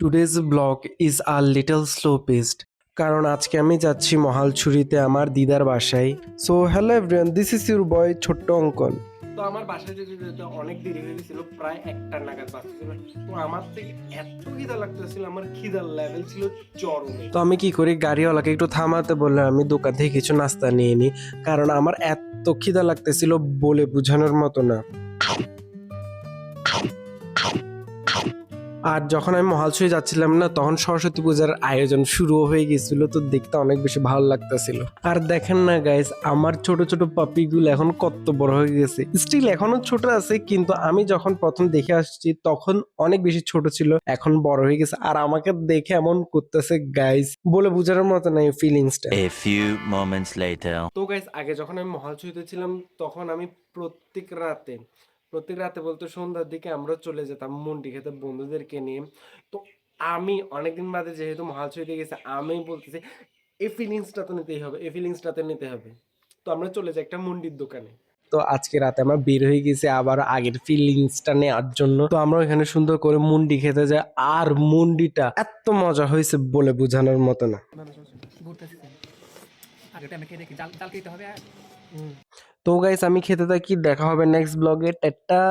Today's blog is a little slow paced কারণ আজকে আমি যাচ্ছি মহালছড়িতে আমার দিদার বাসায়। So hello everyone, this is your boy ছোট্ট অঙ্কন। তো আমার বাসায় যেতে যেতে অনেক দেরি হয়ে গেছিল, প্রায় 1টা নাগাদ বাজছিল। তো আমার থেকে এত খিদা লাগতেছিল, আমার খিদার লেভেল ছিল চরমে। তো আমি কি করি, গাড়িওয়ালাকে একটু থামাতে বললাম, আমি দোকান থেকে কিছু নাস্তা নিয়ে নিই, কারণ আমার এত খিদা লাগতেছিল বলে বোঝানোর মতো না। আর যখন আমি মহালছড়ি যাচ্ছিলাম না, তখন সরস্বতী পূজার আয়োজন শুরু হয়ে গেছিল, তো দেখতে অনেক বেশি ভালো লাগতেছিল। আর দেখেন না গাইস, আমার ছোট ছোট পাপিগুলো এখন কত বড় হয়ে গেছে। স্টিল এখনো ছোট আছে, কিন্তু আমি যখন প্রথম দেখে আসছি তখন অনেক বেশি ছোট ছিল, এখন বড় হয়ে গেছে। আর আমাকে দেখে এমন করতেছে গাইস, বলে বোঝানোর মতো নাই ফিলিংসটা। A few moments later. তো গাইস, আগে যখন আমি মহালছড়িতে ছিলাম তখন আমি প্রত্যেক রাতে বলতে সন্ধ্যার দিকে আমরা চলে যেতাম মুন্ডি খেতে বন্ধুদেরকে নিয়ে। তো আমি অনেকদিন বাদে যেহেতু মহালছড়িতে গেছি, আমি বলতেছি এই ফিলিংসটা তো নিতে হবে। তো আমরা চলে যাই একটা মুন্ডির দোকানে। তো আজকে রাতে আমরা বের হয়ে গেছি আবার আগের ফিলিংসটা নেওয়ার জন্য। তো আমরা এখানে সুন্দর করে মুন্ডি খেতে যাই, আর মুন্ডিটা এত মজা হয়েছে বলে বোঝানোর মতো না। তো গাইস, আমি খেতে থাকি, দেখা হবে নেক্সট ব্লগে। টাটা।